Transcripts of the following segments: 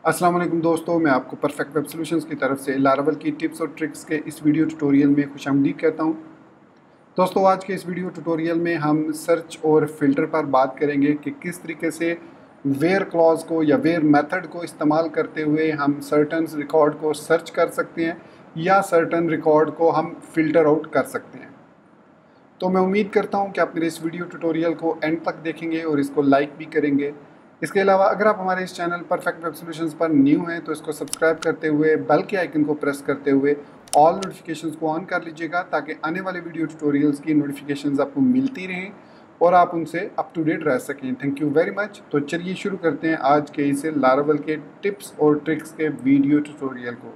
अस्सलाम वालेकुम दोस्तों, मैं आपको परफेक्ट वेब सॉल्यूशंस की तरफ से लारावल की टिप्स और ट्रिक्स के इस वीडियो ट्यूटोरियल में खुशामदीद कहता हूं। दोस्तों, आज के इस वीडियो ट्यूटोरियल में हम सर्च और फिल्टर पर बात करेंगे कि किस तरीके से वेयर क्लॉज को या वेयर मेथड को इस्तेमाल करते हुए हम सर्टन रिकॉर्ड को सर्च कर सकते हैं या सर्टन रिकॉर्ड को हम फिल्टर आउट कर सकते हैं। तो मैं उम्मीद करता हूं कि आप मेरे इस वीडियो ट्यूटोरियल को एंड तक देखेंगे और इसको लाइक भी करेंगे। इसके अलावा अगर आप हमारे इस चैनल परफेक्ट वेब सॉल्यूशंस पर न्यू हैं तो इसको सब्सक्राइब करते हुए बेल के आइकन को प्रेस करते हुए ऑल नोटिफिकेशंस को ऑन कर लीजिएगा ताकि आने वाले वीडियो ट्यूटोरियल्स की नोटिफिकेशंस आपको मिलती रहें और आप उनसे अप टू डेट रह सकें। Thank you very much. तो चलिए शुरू करते हैं आज के इसे लारावल के टिप्स और ट्रिक्स के वीडियो ट्यूटोरियल को।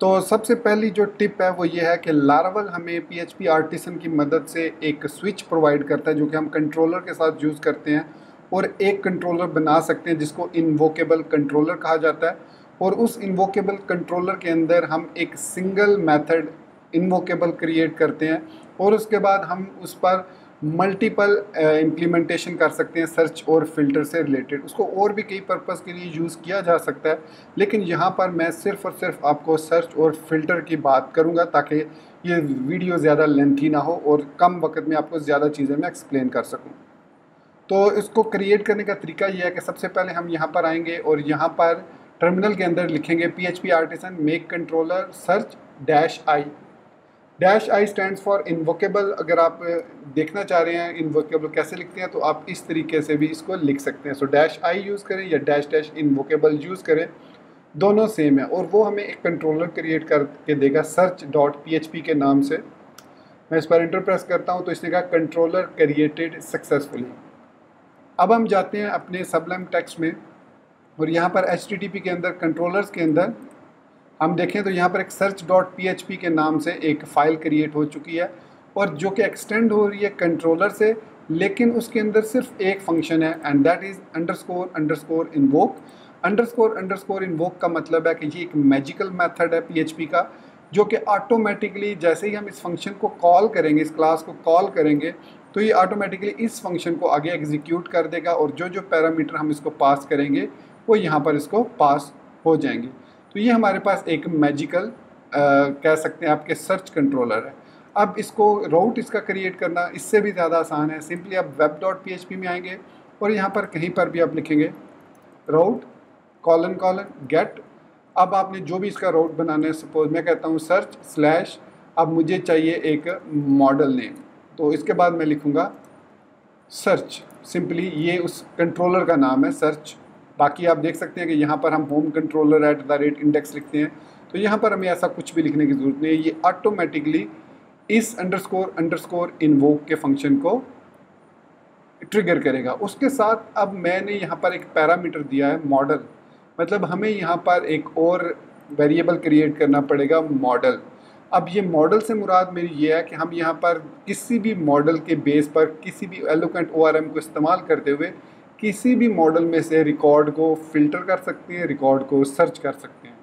तो सबसे पहली जो टिप है वो ये है कि लारावल हमें PHP आर्टिसन की मदद से एक स्विच प्रोवाइड करता है जो कि हम कंट्रोलर के साथ यूज़ करते हैं और एक कंट्रोलर बना सकते हैं जिसको इन्वोकेबल कंट्रोलर कहा जाता है। और उस इन्वोकेबल कंट्रोलर के अंदर हम एक सिंगल मेथड इन्वोकेबल क्रिएट करते हैं और उसके बाद हम उस पर मल्टीपल इम्प्लीमेंटेशन कर सकते हैं सर्च और फिल्टर से रिलेटेड। उसको और भी कई पर्पज़ के लिए यूज़ किया जा सकता है, लेकिन यहाँ पर मैं सिर्फ़ और सिर्फ आपको सर्च और फिल्टर की बात करूँगा ताकि ये वीडियो ज़्यादा लेंथी ना हो और कम वक्त में आपको ज़्यादा चीज़ें मैं एक्सप्लेन कर सकूँ। तो इसको क्रिएट करने का तरीका ये है कि सबसे पहले हम यहाँ पर आएंगे और यहाँ पर टर्मिनल के अंदर लिखेंगे PHP artisan make controller search -i। -i stands for invokable. अगर आप देखना चाह रहे हैं इन्वोकेबल कैसे लिखते हैं तो आप इस तरीके से भी इसको लिख सकते हैं। सो -i यूज़ करें या डैश इन्वोकेबल यूज़ करें, दोनों सेम है और वो हमें एक कंट्रोलर क्रिएट करके देगा search.php के नाम से। मैं इस पर इंटर प्रेस करता हूँ तो इसने कहा कंट्रोलर क्रिएटेड सक्सेसफुली। अब हम जाते हैं अपने सबलाइम टेक्स्ट में और यहाँ पर HTTP के अंदर कंट्रोलर्स के अंदर हम देखें तो यहाँ पर एक search.php के नाम से एक फ़ाइल क्रिएट हो चुकी है और जो कि एक्सटेंड हो रही है कंट्रोलर से, लेकिन उसके अंदर सिर्फ एक फंक्शन है and that is __invoke. __Invoke का मतलब है कि ये एक मैजिकल मेथड है PHP का जो कि ऑटोमेटिकली जैसे ही हम इस फंक्शन को कॉल करेंगे, इस क्लास को कॉल करेंगे, तो ये ऑटोमेटिकली इस फंक्शन को आगे एग्जीक्यूट कर देगा और जो जो पैरामीटर हम इसको पास करेंगे वो यहाँ पर इसको पास हो जाएंगे। तो ये हमारे पास एक मैजिकल कह सकते हैं आपके सर्च कंट्रोलर है। अब इसको राउट इसका क्रिएट करना इससे भी ज़्यादा आसान है। सिंपली आप web.php में आएंगे और यहाँ पर कहीं पर भी आप लिखेंगे राउट ::, गेट। अब आपने जो भी इसका राउट बनाना है, सपोज मैं कहता हूँ सर्च/ अब मुझे चाहिए एक मॉडल नेम, तो इसके बाद मैं लिखूँगा सर्च। सिंपली ये उस कंट्रोलर का नाम है सर्च। बाकी आप देख सकते हैं कि यहाँ पर हम होम कंट्रोलर @index लिखते हैं, तो यहाँ पर हमें ऐसा कुछ भी लिखने की ज़रूरत नहीं है। ये ऑटोमेटिकली इस __, इन्वोक के फंक्शन को ट्रिगर करेगा। उसके साथ अब मैंने यहाँ पर एक पैरामीटर दिया है मॉडल, मतलब हमें यहाँ पर एक और वेरिएबल क्रिएट करना पड़ेगा मॉडल। अब ये मॉडल से मुराद मेरी ये है कि हम यहाँ पर किसी भी मॉडल के बेस पर किसी भी एलोकेंट ORM को इस्तेमाल करते हुए किसी भी मॉडल में से रिकॉर्ड को फ़िल्टर कर सकते हैं, रिकॉर्ड को सर्च कर सकते हैं।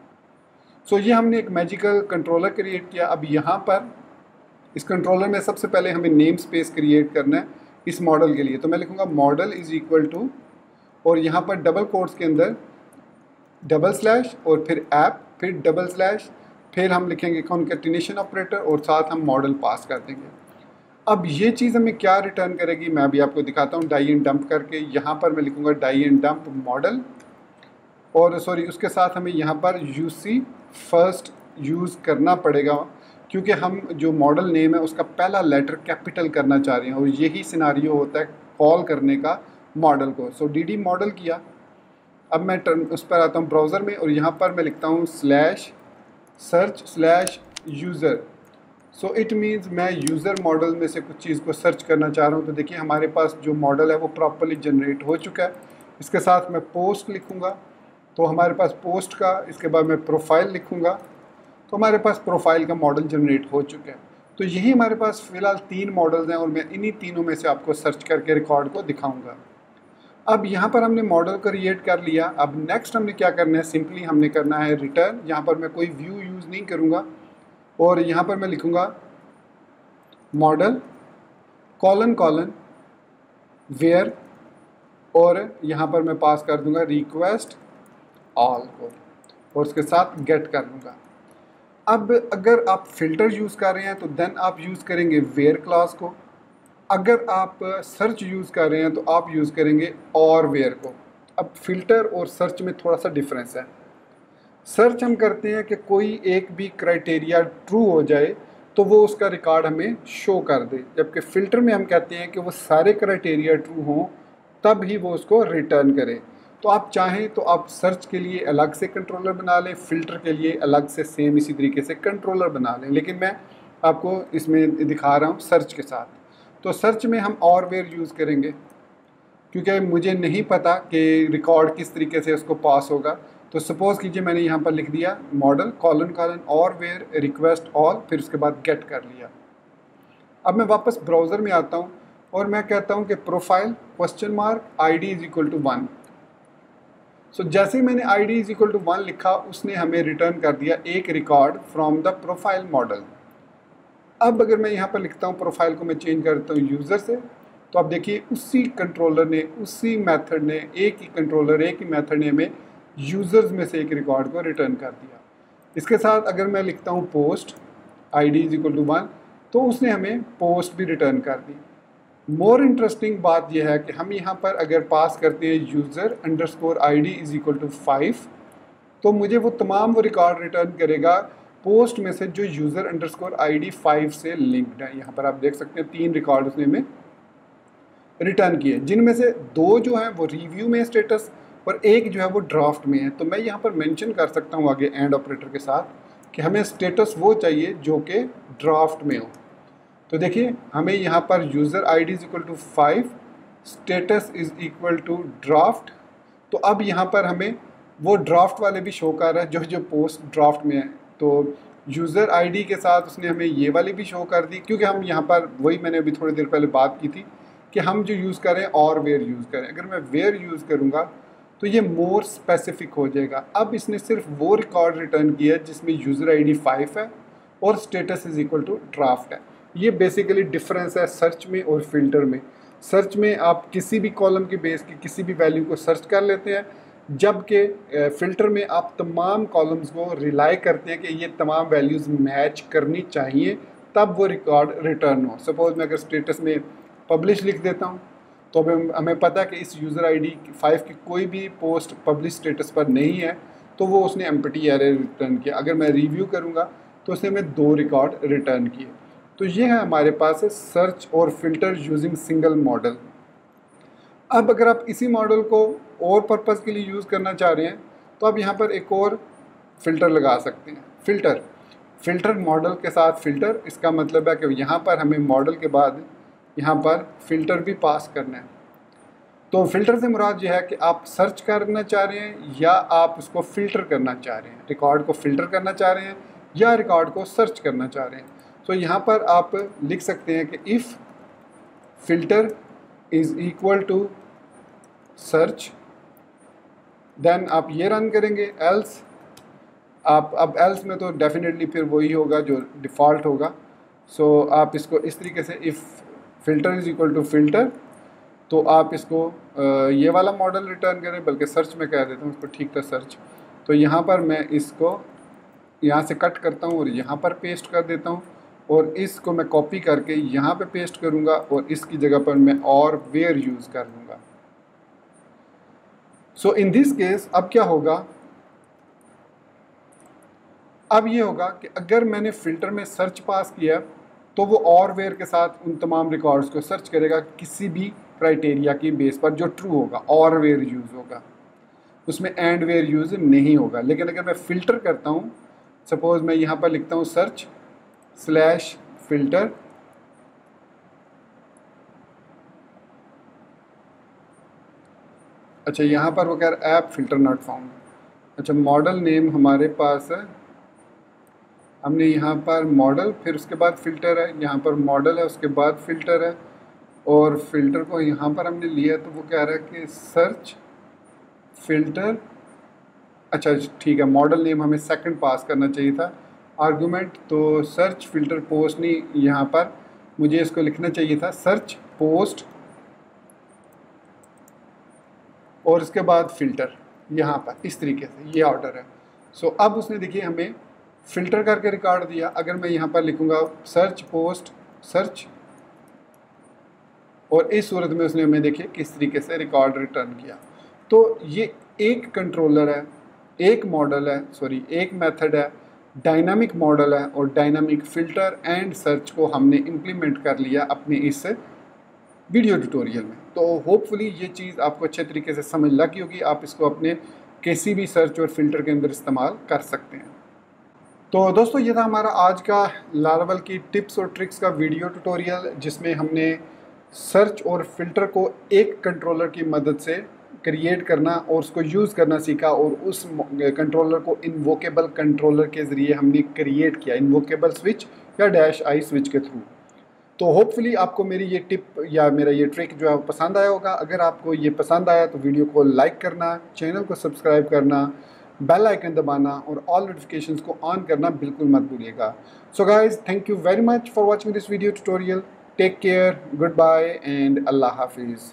सो ये हमने एक मैजिकल कंट्रोलर क्रिएट किया। अब यहाँ पर इस कंट्रोलर में सबसे पहले हमें नेम स्पेस क्रिएट करना है इस मॉडल के लिए, तो मैं लिखूँगा मॉडल इज़ इक्वल टू और यहाँ पर डबल कोट्स के अंदर / और फिर ऐप, फिर / फिर हम लिखेंगे कॉन्केटिनेशन ऑपरेटर और साथ हम मॉडल पास कर देंगे। अब ये चीज़ हमें क्या रिटर्न करेगी मैं अभी आपको दिखाता हूँ डाई एंड डंप करके। यहाँ पर मैं लिखूँगा डाई एंड डंप मॉडल और सॉरी उसके साथ हमें यहाँ पर UC फर्स्ट यूज़ करना पड़ेगा क्योंकि हम जो मॉडल नेम है उसका पहला लेटर कैपिटल करना चाह रहे हैं और यही सिनारियो होता है कॉल करने का मॉडल को। सो DD मॉडल किया। अब मैं उस पर आता हूँ ब्राउज़र में और यहाँ पर मैं लिखता हूँ /search/user। सो इट मीन्स मैं यूज़र मॉडल में से कुछ चीज़ को सर्च करना चाह रहा हूँ। तो देखिए हमारे पास जो मॉडल है वो प्रॉपर्ली जनरेट हो चुका है। इसके साथ मैं पोस्ट लिखूँगा तो हमारे पास पोस्ट का, इसके बाद मैं प्रोफाइल लिखूँगा तो हमारे पास प्रोफाइल का मॉडल जनरेट हो चुका है। तो यही हमारे पास फ़िलहाल 3 मॉडल्स हैं और मैं इन्हीं तीनों में से आपको सर्च करके रिकॉर्ड को दिखाऊँगा। अब यहाँ पर हमने मॉडल क्रिएट कर लिया। अब नेक्स्ट हमने क्या करना है, सिंपली हमने करना है रिटर्न। यहाँ पर मैं कोई व्यू यूज़ नहीं करूँगा और यहाँ पर मैं लिखूँगा मॉडल ::, वेयर और यहाँ पर मैं पास कर दूँगा रिक्वेस्ट ऑल को और उसके साथ गेट कर लूँगा। अब अगर आप फ़िल्टर यूज़ कर रहे हैं तो देन आप यूज़ करेंगे वेयर क्लॉज को। अगर आप सर्च यूज़ कर रहे हैं तो आप यूज़ करेंगे और वेयर को। अब फ़िल्टर और सर्च में थोड़ा सा डिफरेंस है। सर्च हम करते हैं कि कोई एक भी क्राइटेरिया ट्रू हो जाए तो वो उसका रिकॉर्ड हमें शो कर दे, जबकि फ़िल्टर में हम कहते हैं कि वो सारे क्राइटेरिया ट्रू हों तब ही वो उसको रिटर्न करे। तो आप चाहें तो आप सर्च के लिए अलग से कंट्रोलर बना लें, फ़िल्टर के लिए अलग से सेम इसी तरीके से कंट्रोलर बना लें, लेकिन मैं आपको इसमें दिखा रहा हूँ सर्च के साथ। तो सर्च में हम और वेयर यूज़ करेंगे क्योंकि मुझे नहीं पता कि रिकॉर्ड किस तरीके से उसको पास होगा। तो सपोज़ कीजिए मैंने यहाँ पर लिख दिया मॉडल कॉलन कॉलन और वेयर रिक्वेस्ट ऑल, फिर उसके बाद गेट कर लिया। अब मैं वापस ब्राउज़र में आता हूँ और मैं कहता हूँ कि profile question mark ID is equal to 1। So जैसे ही मैंने ID इज इक्वल टू 1 लिखा उसने हमें रिटर्न कर दिया एक record from the profile model. अब अगर मैं यहाँ पर लिखता हूँ प्रोफाइल को मैं चेंज करता हूँ यूज़र से, तो आप देखिए उसी कंट्रोलर ने, उसी मेथड ने, एक ही कंट्रोलर एक ही मेथड ने हमें यूज़र्स में से एक रिकॉर्ड को रिटर्न कर दिया। इसके साथ अगर मैं लिखता हूँ post ID is equal to 1 तो उसने हमें पोस्ट भी रिटर्न कर दी। मोर इंटरेस्टिंग बात यह है कि हम यहाँ पर अगर पास करते हैं user underscore ID is equal to 5 तो मुझे वो तमाम वो रिकॉर्ड रिटर्न करेगा पोस्ट में से जो यूज़र अंडरस्कोर ID 5 से लिंक्ड है। यहाँ पर आप देख सकते हैं 3 रिकॉर्ड उसने हमें रिटर्न किए, जिनमें से 2 जो हैं वो रिव्यू में स्टेटस और एक जो है वो ड्राफ्ट में है। तो मैं यहाँ पर मेंशन कर सकता हूँ आगे एंड ऑपरेटर के साथ कि हमें स्टेटस वो चाहिए जो कि ड्राफ्ट में हो। तो देखिए हमें यहाँ पर user ID is equal to 5, status is equal to draft. तो अब यहाँ पर हमें वो ड्राफ्ट वाले भी शो कर रहा है जो पोस्ट ड्राफ्ट में है। तो यूज़र ID के साथ उसने हमें ये वाली भी शो कर दी, क्योंकि हम यहाँ पर वही मैंने अभी थोड़ी देर पहले बात की थी कि हम जो यूज़ करें और वेयर यूज़ करें। अगर मैं वेयर यूज़ करूँगा तो ये मोर स्पेसिफिक हो जाएगा। अब इसने सिर्फ वो रिकॉर्ड रिटर्न किया है जिसमें यूज़र ID 5 है और status is equal to draft है। ये बेसिकली डिफरेंस है सर्च में और फिल्टर में। सर्च में आप किसी भी कॉलम के बेस की किसी भी वैल्यू को सर्च कर लेते हैं, जबकि फ़िल्टर में आप तमाम कॉलम्स को रिलाई करते हैं कि ये तमाम वैल्यूज़ मैच करनी चाहिए तब वो रिकॉर्ड रिटर्न हो। सपोज़ मैं अगर स्टेटस में पब्लिश लिख देता हूँ तो हमें पता है कि इस यूज़र ID 5 की कोई भी पोस्ट पब्लिश स्टेटस पर नहीं है, तो वो उसने एम्प्टी एरर रिटर्न किया। अगर मैं रिव्यू करूँगा तो उसने हमें 2 रिकॉर्ड रिटर्न किए। तो ये है हमारे पास सर्च और फिल्टर यूजिंग सिंगल मॉडल। अब अगर आप इसी मॉडल को और पर्पज़ के लिए यूज़ करना चाह रहे हैं तो आप यहाँ पर एक और फ़िल्टर लगा सकते हैं। फ़िल्टर मॉडल के साथ फ़िल्टर, इसका मतलब है कि यहाँ पर हमें मॉडल के बाद यहाँ पर फ़िल्टर भी पास करना है। तो फ़िल्टर से मुराद ये है कि आप सर्च करना चाह रहे हैं या आप उसको फ़िल्टर करना चाह रहे हैं, रिकॉर्ड को फ़िल्टर करना चाह रहे हैं या रिकॉर्ड को सर्च करना चाह रहे हैं। तो यहाँ पर आप लिख सकते हैं कि if filter is equal to search, then आप ये रन करेंगे। एल्स आप अब एल्स में तो डेफिनेटली फिर वही होगा जो डिफ़ॉल्ट होगा। सो आप इसको इस तरीके से if filter is equal to filter, तो आप इसको ये वाला मॉडल रिटर्न करें, बल्कि सर्च में कह देता हूँ इसको, ठीक था सर्च। तो यहाँ पर मैं इसको यहाँ से कट करता हूँ और यहाँ पर पेस्ट कर देता हूँ और इसको मैं कॉपी करके यहाँ पे पेस्ट करूँगा और इसकी जगह पर मैं और वेयर यूज़ कर लूँगा। सो इन दिस केस अब क्या होगा, अब ये होगा कि अगर मैंने फ़िल्टर में सर्च पास किया तो वो और वेयर के साथ उन तमाम रिकॉर्ड्स को सर्च करेगा किसी भी क्राइटेरिया की बेस पर जो ट्रू होगा, और वेयर यूज़ होगा, उसमें एंड वेयर यूज़ नहीं होगा। लेकिन अगर मैं फ़िल्टर करता हूँ, सपोज़ मैं यहाँ पर लिखता हूँ सर्च स्लैश फ़िल्टर, अच्छा यहाँ पर वो कह रहा है ऐप फ़िल्टर नॉट फाउंड। अच्छा मॉडल नेम हमारे पास है, हमने यहाँ पर मॉडल, फिर उसके बाद फ़िल्टर है, यहाँ पर मॉडल है उसके बाद फ़िल्टर है, और फ़िल्टर को यहाँ पर हमने लिया तो वो कह रहा है कि सर्च फ़िल्टर। अच्छा ठीक है, मॉडल नेम हमें सेकंड पास करना चाहिए था आर्गुमेंट, तो सर्च फ़िल्टर पोस्ट नहीं, यहाँ पर मुझे इसको लिखना चाहिए था सर्च पोस्ट और इसके बाद फ़िल्टर। यहाँ पर इस तरीके से ये ऑर्डर है। सो अब उसने देखिए हमें फ़िल्टर करके रिकॉर्ड दिया। अगर मैं यहाँ पर लिखूँगा सर्च पोस्ट सर्च, और इस सूरत में उसने हमें देखिए किस तरीके से रिकॉर्ड रिटर्न किया। तो ये एक कंट्रोलर है, एक मॉडल है, सॉरी एक मेथड है, डायनामिक मॉडल है, और डायनामिक फ़िल्टर एंड सर्च को हमने इम्प्लीमेंट कर लिया अपने इस वीडियो ट्यूटोरियल में। तो होपफुली ये चीज़ आपको अच्छे तरीके से समझ लगी होगी, आप इसको अपने किसी भी सर्च और फिल्टर के अंदर इस्तेमाल कर सकते हैं। तो दोस्तों ये था हमारा आज का लारावेल की टिप्स और ट्रिक्स का वीडियो ट्यूटोरियल, जिसमें हमने सर्च और फिल्टर को एक कंट्रोलर की मदद से क्रिएट करना और उसको यूज़ करना सीखा, और उस कंट्रोलर को इन्वोकेबल कंट्रोलर के ज़रिए हमने क्रिएट किया, इन्वोकेबल स्विच या डैश आई स्विच के थ्रू। तो होपफुली आपको मेरी ये टिप या मेरा ये ट्रिक जो है पसंद आया होगा। अगर आपको ये पसंद आया तो वीडियो को लाइक करना, चैनल को सब्सक्राइब करना, बेल आइकन दबाना और ऑल नोटिफिकेशंस को ऑन करना बिल्कुल मत भूलिएगा। So guys, thank you very much for watching this video tutorial. Take care, goodbye and अल्लाह हाफिज़।